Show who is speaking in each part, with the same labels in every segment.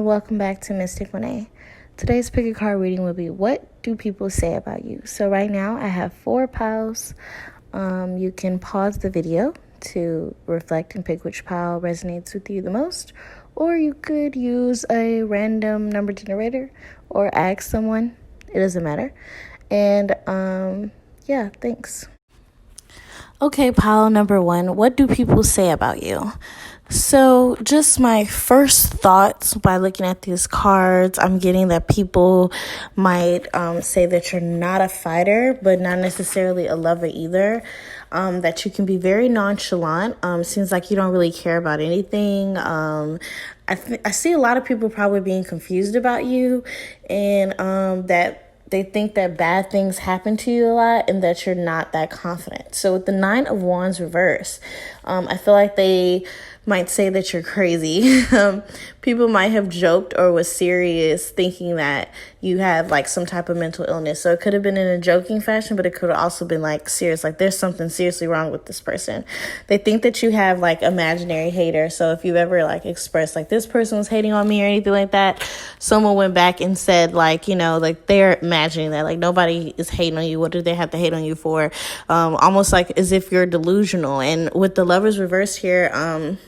Speaker 1: and welcome back to Mystic Renee. Today's pick a card reading will be what do people say about you? So right now I have 4 piles. You can pause the video to reflect and pick which pile resonates with you the most, or you could use a random number generator or ask someone. It doesn't matter. And yeah, thanks. Okay, pile number 1. What do people say about you? So just my first thoughts by looking at these cards, I'm getting that people might say that you're not a fighter, but not necessarily a lover either. That you can be very nonchalant. Seems like you don't really care about anything. I see a lot of people probably being confused about you, and that they think that bad things happen to you a lot and that you're not that confident. So with the 9 of Wands reverse, I feel like they might say that you're crazy. People might have joked or was serious thinking that you have like some type of mental illness. So it could have been in a joking fashion, but it could have also been like serious, like there's something seriously wrong with this person. They think that you have like imaginary haters. So if you've ever like expressed like this person was hating on me or anything like that, someone went back and said like, you know, like they're imagining that like nobody is hating on you. What do they have to hate on you for? Almost like as if you're delusional. And with the Lovers reverse here,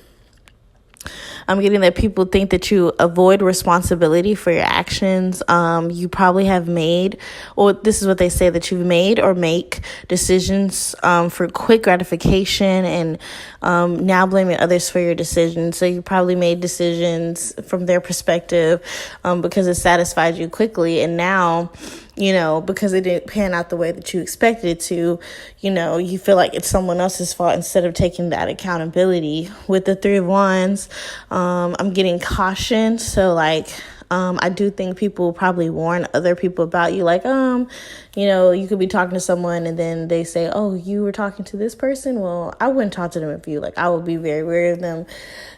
Speaker 1: I'm getting that people think that you avoid responsibility for your actions. You probably have made, or this is what they say, that you've made or make decisions for quick gratification and now blaming others for your decisions. So you probably made decisions from their perspective because it satisfied you quickly. And now, you know, because it didn't pan out the way that you expected it to, you know, you feel like it's someone else's fault instead of taking that accountability. With the 3 of Wands, I'm getting caution. So like, I do think people probably warn other people about you. Like, you know, you could be talking to someone and then they say, oh, you were talking to this person? Well, I wouldn't talk to them if you, like, I would be very wary of them,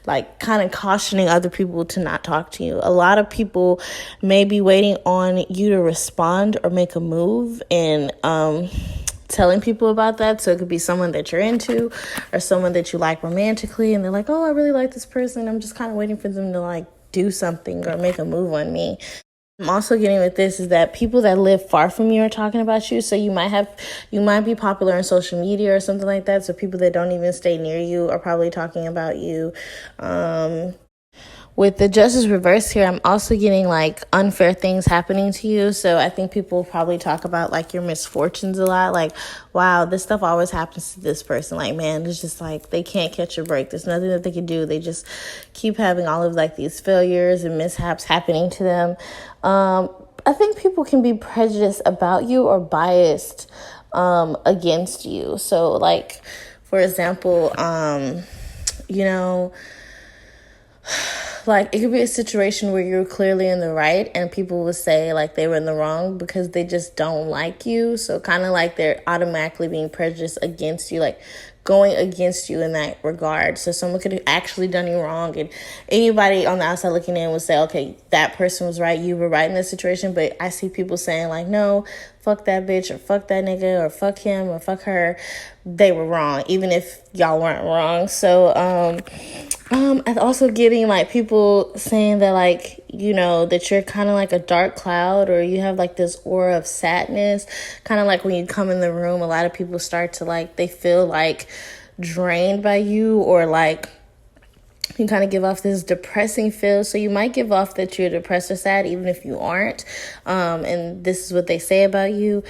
Speaker 1: like kind of cautioning other people to not talk to you. A lot of people may be waiting on you to respond or make a move and, telling people about that. So it could be someone that you're into or someone that you like romantically. And they're like, oh, I really like this person. I'm just kind of waiting for them to like do something or make a move on me. I'm also getting with this is that people that live far from you are talking about you. So you might be popular on social media or something like that. So people that don't even stay near you are probably talking about you. With the Justice reverse here, I'm also getting like unfair things happening to you. So I think people probably talk about like your misfortunes a lot. Like, wow, this stuff always happens to this person. Like, man, it's just like they can't catch a break. There's nothing that they can do. They just keep having all of like these failures and mishaps happening to them. I think people can be prejudiced about you or biased against you. So like, for example, you know, like it could be a situation where you're clearly in the right and people will say like they were in the wrong because they just don't like you. So kind of like they're automatically being prejudiced against you, like going against you in that regard. So someone could have actually done you wrong and anybody on the outside looking in would say, okay, that person was right, you were right in this situation. But I see people saying like, no, fuck that bitch or fuck that nigga or fuck him or fuck her. They were wrong, even if y'all weren't wrong. So I'm also getting like people saying that like, you know, that you're kind of like a dark cloud or you have like this aura of sadness. Kind of like when you come in the room, a lot of people start to like, they feel like drained by you or like you kind of give off this depressing feel. So you might give off that you're depressed or sad, even if you aren't. And this is what they say about you.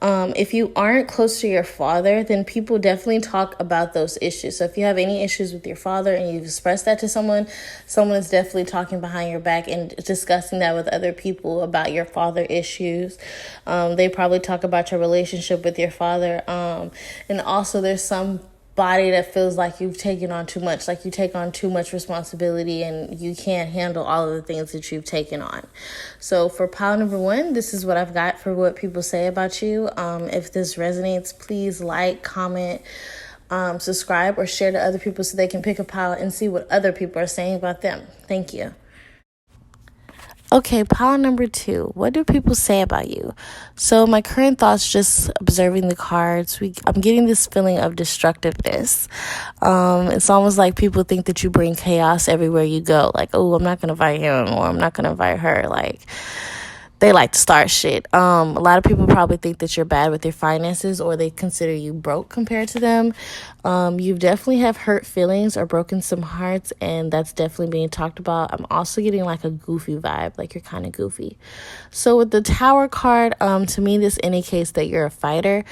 Speaker 1: If you aren't close to your father, then people definitely talk about those issues. So if you have any issues with your father and you've expressed that to someone is definitely talking behind your back and discussing that with other people about your father issues. They probably talk about your relationship with your father. And also there's some body that feels like you've taken on too much, like you take on too much responsibility and you can't handle all of the things that you've taken on. So for pile number 1, this is what I've got for what people say about you. If this resonates, please like, comment, subscribe, or share to other people so they can pick a pile and see what other people are saying about them. Thank you. Okay, pile number 2. What do people say about you? So my current thoughts, just observing the cards, I'm getting this feeling of destructiveness. It's almost like people think that you bring chaos everywhere you go. Like, oh, I'm not going to invite him, or I'm not going to invite her. Like, they like to start shit. A lot of people probably think that you're bad with your finances, or they consider you broke compared to them. You definitely have hurt feelings or broken some hearts, and that's definitely being talked about. I'm also getting like a goofy vibe, like you're kind of goofy. So with the Tower card, to me, this indicates that you're a fighter.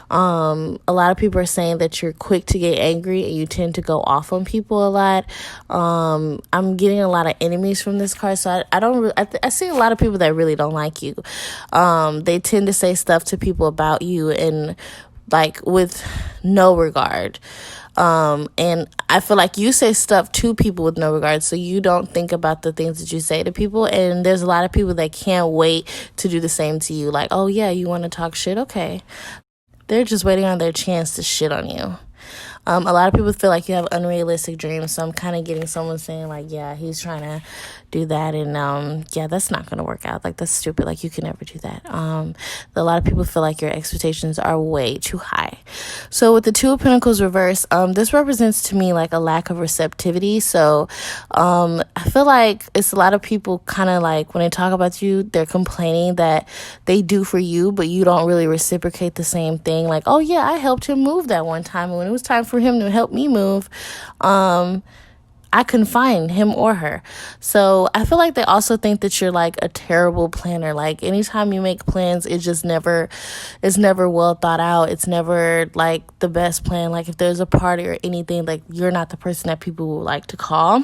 Speaker 1: A lot of people are saying that you're quick to get angry and you tend to go off on people a lot. I'm getting a lot of enemies from this card, so I see a lot of people that really don't like you. They tend to say stuff to people about you and like with no regard. And I feel like you say stuff to people with no regard, so you don't think about the things that you say to people. And there's a lot of people that can't wait to do the same to you. Like, oh yeah, you want to talk shit? Okay. They're just waiting on their chance to shit on you. A lot of people feel like you have unrealistic dreams, so I'm kind of getting someone saying, like, yeah, he's trying to do that, and, yeah, that's not going to work out. Like, that's stupid. Like, you can never do that. A lot of people feel like your expectations are way too high. So with the Two of Pentacles reverse, this represents to me, like, a lack of receptivity. So I feel like it's a lot of people kind of, like, when they talk about you, they're complaining that they do for you, but you don't really reciprocate the same thing. Like, oh, yeah, I helped him move that one time, and when it was time for him to help me move, I couldn't find him or her. So I feel like they also think that you're like a terrible planner. Like anytime you make plans, it's never well thought out. It's never like the best plan. Like if there's a party or anything, like you're not the person that people will like to call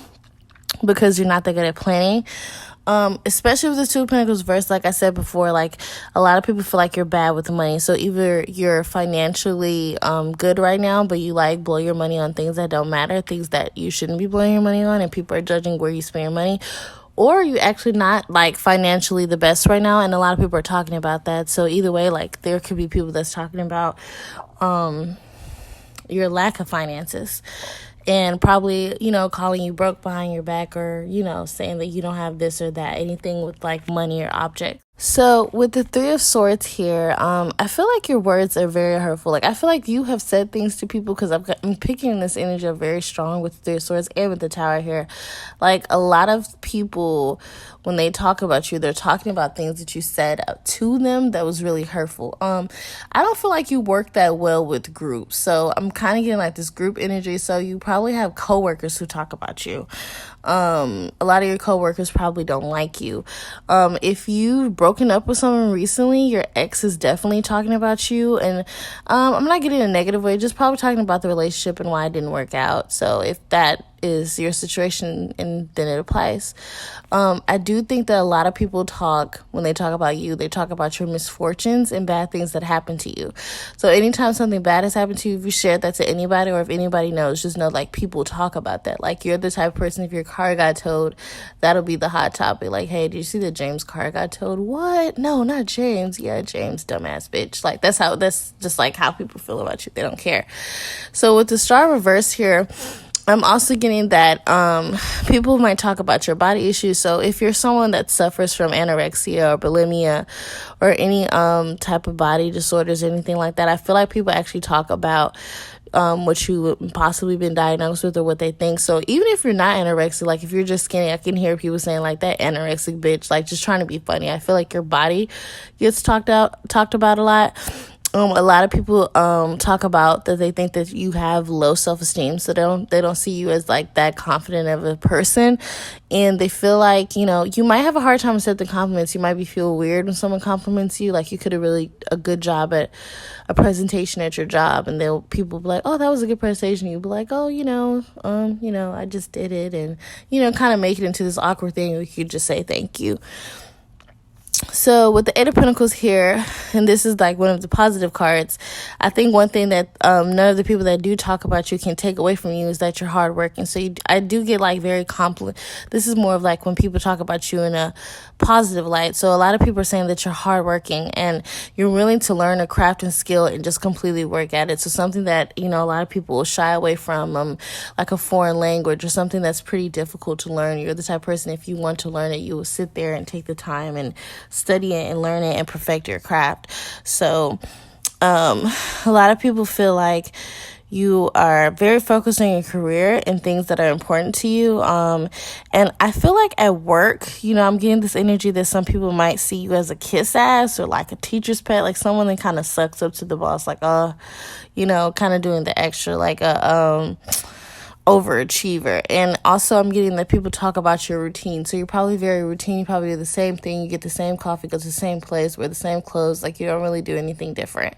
Speaker 1: because you're not that good at planning. Especially with the Two of Pentacles verse, like I said before, like a lot of people feel like you're bad with money. So either you're financially good right now, but you like blow your money on things that don't matter, things that you shouldn't be blowing your money on, and people are judging where you spend your money, or you actually not like financially the best right now, and a lot of people are talking about that. So either way, like there could be people that's talking about your lack of finances and probably, calling you broke behind your back, or, saying that you don't have this or that, anything with like money or object. So with the Three of Swords here, I feel like your words are very hurtful. Like I feel like you have said things to people, because I'm picking this energy of very strong with the Three of Swords and with the Tower here. Like a lot of people, when they talk about you, they're talking about things that you said to them that was really hurtful. I don't feel like you work that well with groups, so I'm kind of getting like this group energy. So you probably have coworkers who talk about you. A lot of your coworkers probably don't like you. If you've broken up with someone recently, your ex is definitely talking about you, and I'm not getting a negative way, just probably talking about the relationship and why it didn't work out. So if that is your situation, and then it applies. I do think that a lot of people when they talk about you, they talk about your misfortunes and bad things that happen to you. So anytime something bad has happened to you, if you share that to anybody, or if anybody knows, just know like people talk about that. Like you're the type of person, if your car got towed, that'll be the hot topic. Like, hey, did you see that James' car got towed? What? No, not James. Yeah, James, dumbass bitch. Like that's just like how people feel about you. They don't care. So with the Star reverse here, I'm also getting that people might talk about your body issues. So if you're someone that suffers from anorexia or bulimia or any type of body disorders, anything like that, I feel like people actually talk about what you possibly been diagnosed with or what they think. So even if you're not anorexic, like if you're just skinny, I can hear people saying like that anorexic bitch, like just trying to be funny. I feel like your body gets talked about a lot. A lot of people talk about that they think that you have low self-esteem, so they don't see you as like that confident of a person, and they feel like you might have a hard time accepting compliments. You might feel weird when someone compliments you, like you could have really a good job at a presentation at your job, and people be like, oh, that was a good presentation. You'll be like, oh, I just did it, and kind of make it into this awkward thing where you could just say thank you. So with the Eight of Pentacles here, and this is like one of the positive cards, I think one thing that none of the people that do talk about you can take away from you is that you're hardworking. So I do get like very compliment. This is more of like when people talk about you in a positive light. So a lot of people are saying that you're hardworking and you're willing to learn a craft and skill and just completely work at it. So something that, a lot of people will shy away from, like a foreign language or something that's pretty difficult to learn. You're the type of person, if you want to learn it, you will sit there and take the time and study it and learn it and perfect your craft. So a lot of people feel like you are very focused on your career and things that are important to you. And I feel like at work, I'm getting this energy that some people might see you as a kiss ass or like a teacher's pet, like someone that kind of sucks up to the boss, like, kind of doing the extra, like a overachiever. And also I'm getting that people talk about your routine. So you're probably very routine. You probably do the same thing. You get the same coffee, go to the same place, wear the same clothes. Like you don't really do anything different.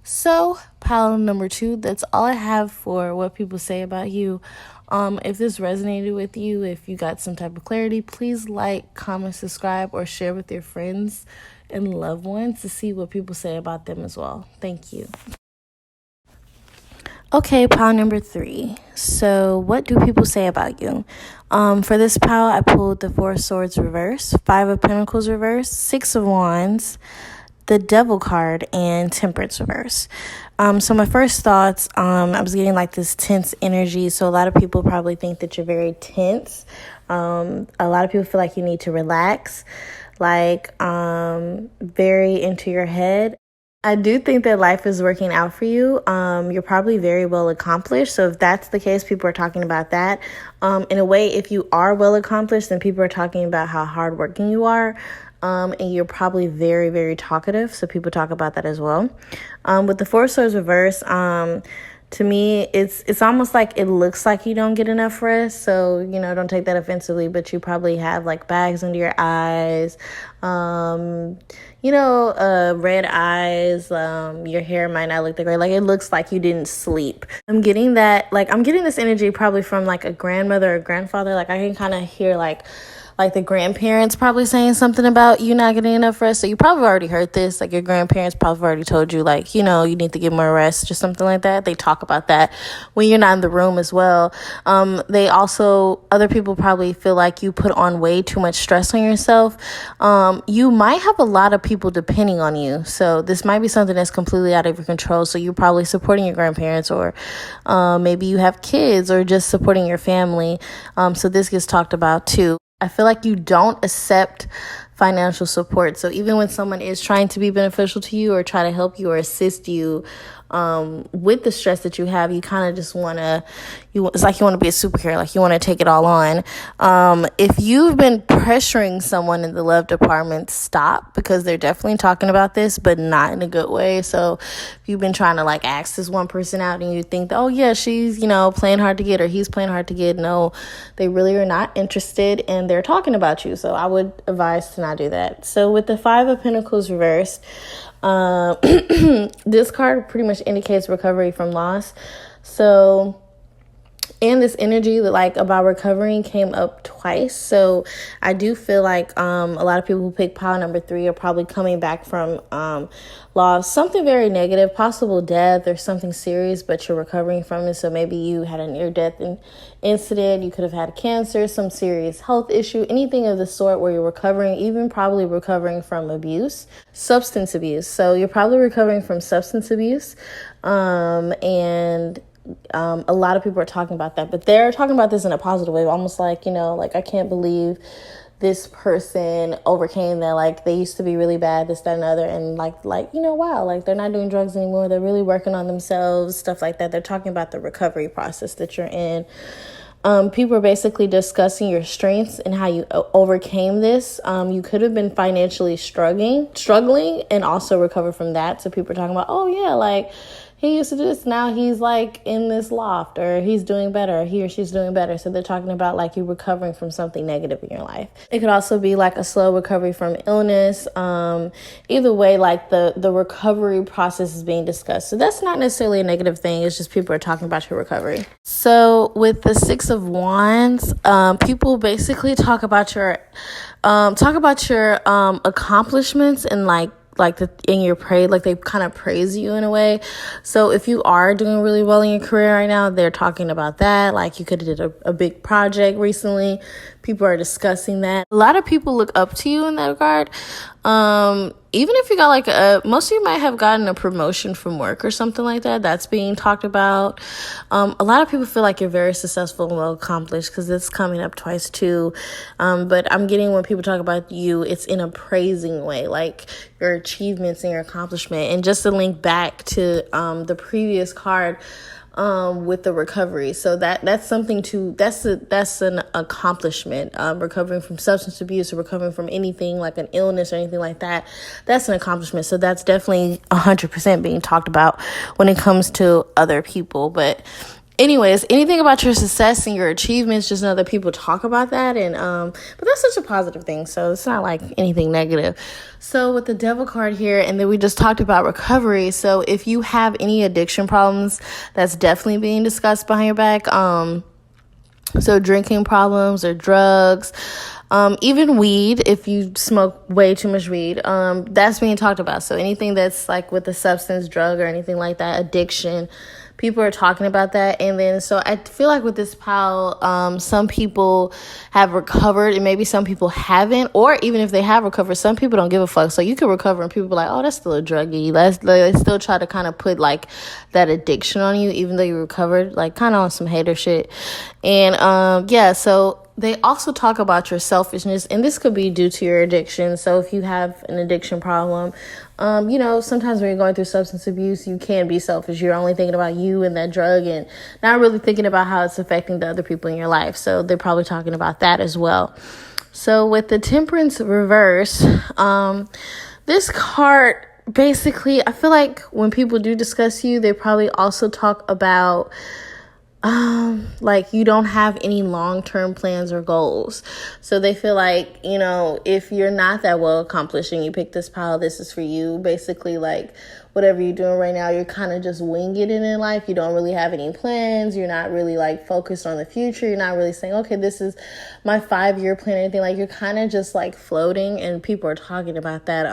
Speaker 1: So pile number 2, that's all I have for what people say about you. If this resonated with you, if you got some type of clarity, please like, comment, subscribe, or share with your friends and loved ones to see what people say about them as well. Thank you. Okay, pile number 3. So what do people say about you? For this pile, I pulled the 4 of Swords reverse, 5 of Pentacles reverse, 6 of Wands, the Devil card, and Temperance reverse. So my first thoughts, I was getting like this tense energy. So a lot of people probably think that you're very tense. A lot of people feel like you need to relax, like very into your head. I do think that life is working out for you. You're probably very well accomplished. So if that's the case, people are talking about that. In a way, if you are well accomplished, then people are talking about how hardworking you are. And you're probably very, very talkative. So people talk about that as well. With the 4 of Swords reverse, to me, it's almost like it looks like you don't get enough rest. So, don't take that offensively, but you probably have like bags under your eyes, red eyes, your hair might not look that great. Like it looks like you didn't sleep. I'm getting this energy probably from like a grandmother or grandfather. Like I can kind of hear like the grandparents probably saying something about you not getting enough rest. So you probably already heard this. Like your grandparents probably already told you, like, you need to get more rest or something like that. They talk about that when you're not in the room as well. Other people probably feel like you put on way too much stress on yourself. You might have a lot of people depending on you. So this might be something that's completely out of your control. So you're probably supporting your grandparents, or maybe you have kids, or just supporting your family. So this gets talked about too. I feel like you don't accept financial support. So even when someone is trying to be beneficial to you or try to help you or assist you with the stress that you have, you kind of just it's like you want to be a superhero, like you want to take it all on. If you've been pressuring someone in the love department, stop, because they're definitely talking about this, but not in a good way. So if you've been trying to like ask this one person out and you think, oh yeah, she's, playing hard to get, or he's playing hard to get. No, they really are not interested and they're talking about you. So I would advise to not do that. So with the 5 of Pentacles reversed, this card pretty much indicates recovery from loss. So, and this energy about recovering came up twice. So I do feel like a lot of people who pick pile number 3 are probably coming back from loss, something very negative, possible death or something serious, but you're recovering from it. So maybe you had a near-death incident, you could have had cancer, some serious health issue, anything of the sort where you're recovering, even probably recovering from substance abuse. So you're probably recovering from substance abuse, and a lot of people are talking about that, but they're talking about this in a positive way, almost like, I can't believe this person overcame that. Like they used to be really bad, this, that, and other. And wow, like they're not doing drugs anymore. They're really working on themselves, stuff like that. They're talking about the recovery process that you're in. People are basically discussing your strengths and how you overcame this. You could have been financially struggling and also recover from that. So people are talking about, oh yeah, like he used to do this, now he's like in this loft, or he's doing better, or he or she's doing better. So they're talking about like you recovering from something negative in your life. It could also be like a slow recovery from illness. Either way, like the recovery process is being discussed. So that's not necessarily a negative thing. It's just people are talking about your recovery. So with the Six of Wands, people basically talk about your accomplishments, and like in your praise, like they kind of praise you in a way. So if you are doing really well in your career right now, they're talking about that. Like you could have did a big project recently. People are discussing that. A lot of people look up to you in that regard. Even if you got like most of you might have gotten a promotion from work or something like that. That's being talked about. A lot of people feel like you're very successful and well accomplished, because it's coming up twice too. But I'm getting, when people talk about you, it's in a praising way, like your achievements and your accomplishment. And just to link back to the previous card, with the recovery. So that's something that's an accomplishment. Recovering from substance abuse, or recovering from anything like an illness or anything like that. That's an accomplishment. So that's definitely 100% being talked about when it comes to other people. But anyways, anything about your success and your achievements, just know that people talk about that. And but that's such a positive thing, so it's not like anything negative. So with the Devil card here, and then we just talked about recovery. So if you have any addiction problems, that's definitely being discussed behind your back. So drinking problems or drugs, even weed, if you smoke way too much weed, that's being talked about. So anything that's like with a substance, drug, or anything like that, addiction, people are talking about that. And then, so I feel like with this pile, some people have recovered, and maybe some people haven't, or even if they have recovered, some people don't give a fuck. So you could recover and people be like, oh, that's still a druggie. They still try to kind of put like that addiction on you, even though you recovered, like kind of on some hater shit. And, so they also talk about your selfishness, and this could be due to your addiction. So if you have an addiction problem, sometimes when you're going through substance abuse, you can be selfish. You're only thinking about you and that drug, and not really thinking about how it's affecting the other people in your life. So they're probably talking about that as well. So with the Temperance reverse, this card, basically, I feel like when people do discuss you, they probably also talk about like you don't have any long-term plans or goals. So they feel like, if you're not that well accomplished and you pick this pile, this is for you. Basically, like whatever you're doing right now, you're kind of just winging it in life. You don't really have any plans. You're not really like focused on the future. You're not really saying, okay, this is my 5-year plan or anything. Like you're kind of just like floating, and people are talking about that.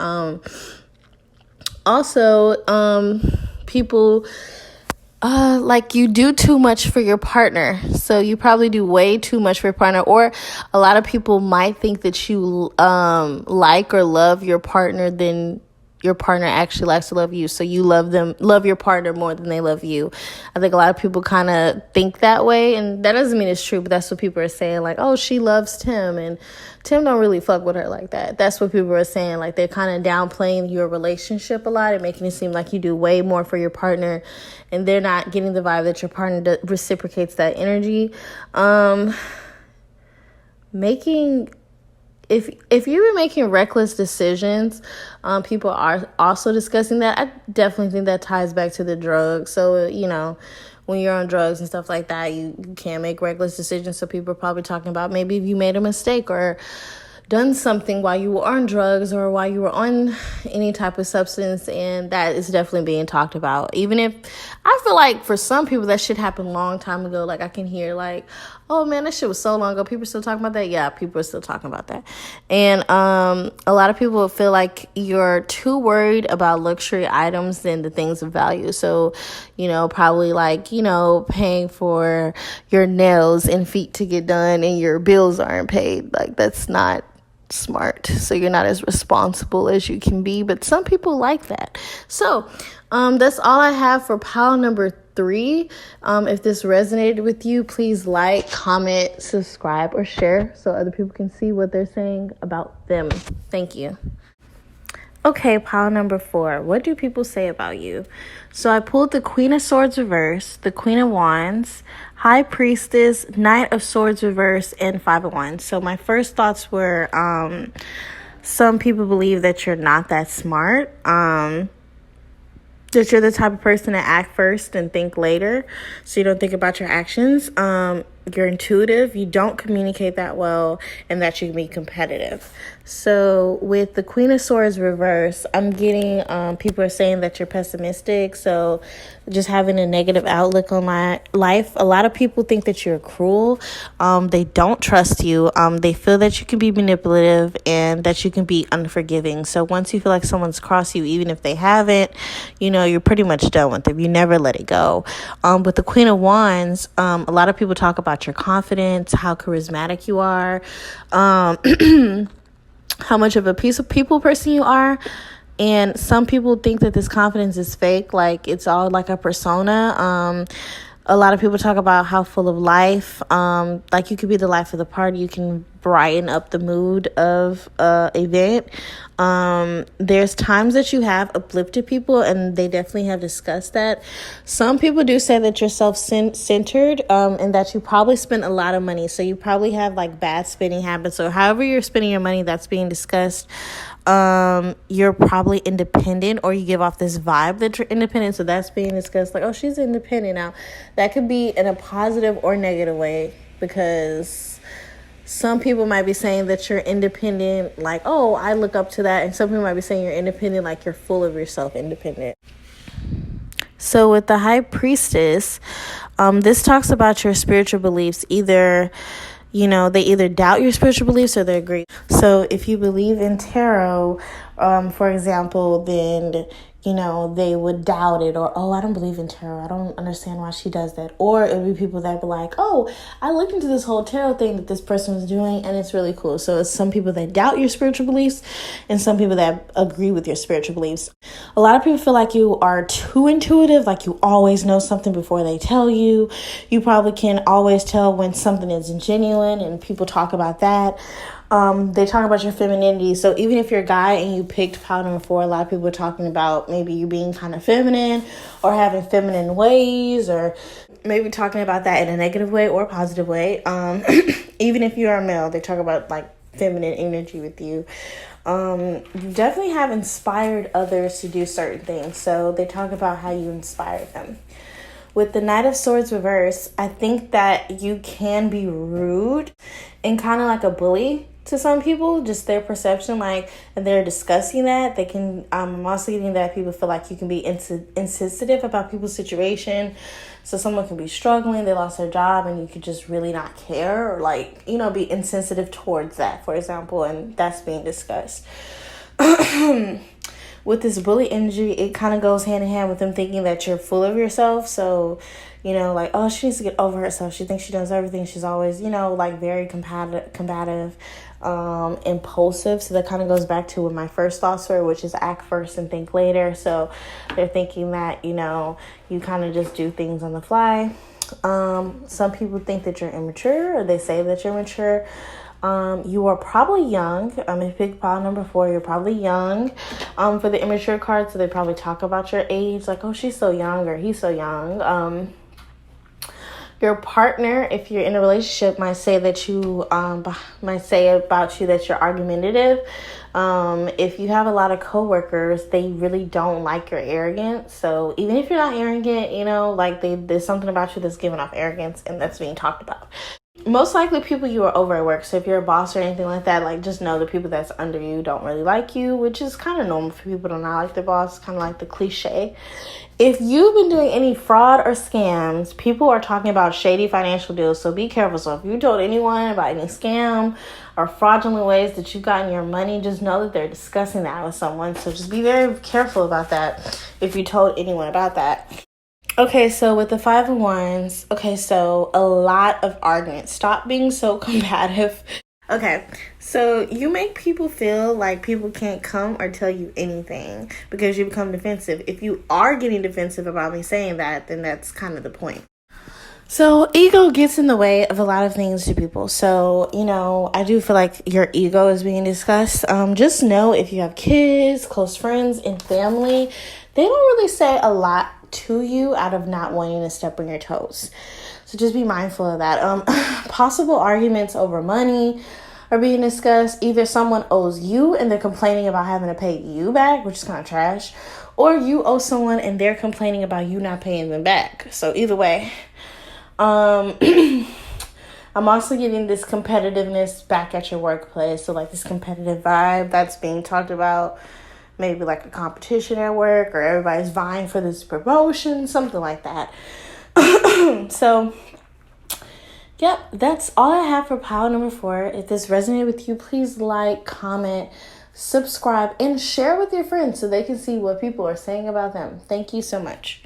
Speaker 1: People like you do too much for your partner. So you probably do way too much for your partner, or a lot of people might think that you like or love your partner than your partner actually likes to love you. So you love your partner more than they love you. I think a lot of people kind of think that way, and that doesn't mean it's true, but that's what people are saying, like, oh, she loves Tim, and Tim don't really fuck with her like that. That's what people are saying. Like they're kind of downplaying your relationship a lot and making it seem like you do way more for your partner, and they're not getting the vibe that your partner reciprocates that energy. If you were making reckless decisions, people are also discussing that. I definitely think that ties back to the drugs. So, when you're on drugs and stuff like that, you can't make reckless decisions. So people are probably talking about maybe if you made a mistake or done something while you were on drugs or while you were on any type of substance, and that is definitely being talked about. Even if I feel like for some people that shit happened a long time ago. Like I can hear like, oh man, that shit was so long ago. People are still talking about that. Yeah, people are still talking about that. And a lot of people feel like you're too worried about luxury items than the things of value. So, probably like, paying for your nails and feet to get done and your bills aren't paid. Like that's not smart. So you're not as responsible as you can be, but some people like that. So that's all I have for pile number 3. If this resonated with you, please like, comment, subscribe, or share so other people can see what they're saying about them. Thank you. Okay, pile number 4. What do people say about you? So I pulled the Queen of Swords reverse, the Queen of Wands, High Priestess, Knight of Swords reverse, and 5 of Wands. So my first thoughts were some people believe that you're not that smart. that you're the type of person to act first and think later, so you don't think about your actions. You're intuitive, you don't communicate that well, and that you can be competitive. So with the Queen of Swords reverse, I'm getting people are saying that you're pessimistic, so just having a negative outlook on my life. A lot of people think that you're cruel. They don't trust you. They feel that you can be manipulative and that you can be unforgiving. So once you feel like someone's crossed you, even if they haven't, you're pretty much done with them. You never let it go. With the Queen of Wands, a lot of people talk about your confidence, how charismatic you are, how much of a people person you are. And some people think that this confidence is fake, like it's all like a persona. A lot of people talk about how full of life, like you could be the life of the party. You can brighten up the mood of event. There's times that you have uplifted people, and they definitely have discussed that. Some people do say that you're self-centered, and that you probably spend a lot of money. So you probably have like bad spending habits, or however you're spending your money, that's being discussed. You're probably independent, or you give off this vibe that you're independent, so that's being discussed, like, oh, she's independent. Now that could be in a positive or negative way, because some people might be saying that you're independent, like, oh, I look up to that, and some people might be saying you're independent, like you're full of yourself, independent. So with the High Priestess, this talks about your spiritual beliefs. Either they either doubt your spiritual beliefs or they agree. So if you believe in tarot, for example, then, they would doubt it, or, oh, I don't believe in tarot. I don't understand why she does that. Or it would be people that be like, oh, I looked into this whole tarot thing that this person was doing, and it's really cool. So it's some people that doubt your spiritual beliefs and some people that agree with your spiritual beliefs. A lot of people feel like you are too intuitive, like you always know something before they tell you. You probably can always tell when something is genuine, and people talk about that. They talk about your femininity. So even if you're a guy and you picked pile number 4, a lot of people are talking about maybe you being kind of feminine or having feminine ways, or maybe talking about that in a negative way or a positive way. Even if you're a male, they talk about like feminine energy with you. You definitely have inspired others to do certain things. So they talk about how you inspired them. With the Knight of Swords reverse, I think that you can be rude and kind of like a bully to some people, just their perception, like, and they're discussing that. They can, I'm also getting that people feel like you can be insensitive about people's situation. So someone can be struggling, they lost their job, and you could just really not care, or like, be insensitive towards that, for example, and that's being discussed. With this bully energy, it kind of goes hand in hand with them thinking that you're full of yourself. So, like, oh, she needs to get over herself. She thinks she does everything. She's always, like very combative, impulsive. So that kind of goes back to what my first thoughts were, which is act first and think later. So they're thinking that, you kind of just do things on the fly. Some people think that you're immature, or they say that you're mature. You are probably young. If you pick pile number 4, you're probably young. For the immature card, so they probably talk about your age, like, oh, she's so young, or he's so young. Your partner, if you're in a relationship, might say that you might say about you that you're argumentative. If you have a lot of coworkers, they really don't like your arrogance. So even if you're not arrogant, like there's something about you that's giving off arrogance, and that's being talked about. Most likely people you are over at work. So if you're a boss or anything like that, like, just know the people that's under you don't really like you, which is kind of normal for people to not like their boss, kind of like the cliche. If you've been doing any fraud or scams, people are talking about shady financial deals, so be careful. So if you told anyone about any scam or fraudulent ways that you've gotten your money, just know that they're discussing that with someone. So just be very careful about that if you told anyone about that. Okay, so with the 5 of Wands, so a lot of arguments. Stop being so combative. Okay, so you make people feel like people can't come or tell you anything because you become defensive. If you are getting defensive about me saying that, then that's kind of the point. So ego gets in the way of a lot of things to people. So, I do feel like your ego is being discussed. Just know if you have kids, close friends, and family, they don't really say a lot to you out of not wanting to step on your toes. So just be mindful of that. Possible arguments over money are being discussed. Either someone owes you and they're complaining about having to pay you back, which is kind of trash, or you owe someone and they're complaining about you not paying them back. So either way, I'm also getting this competitiveness back at your workplace. So like this competitive vibe that's being talked about, maybe like a competition at work, or everybody's vying for this promotion, something like that. So yep, that's all I have for pile number 4. If this resonated with you, please like, comment, subscribe, and share with your friends so they can see what people are saying about them. Thank you so much.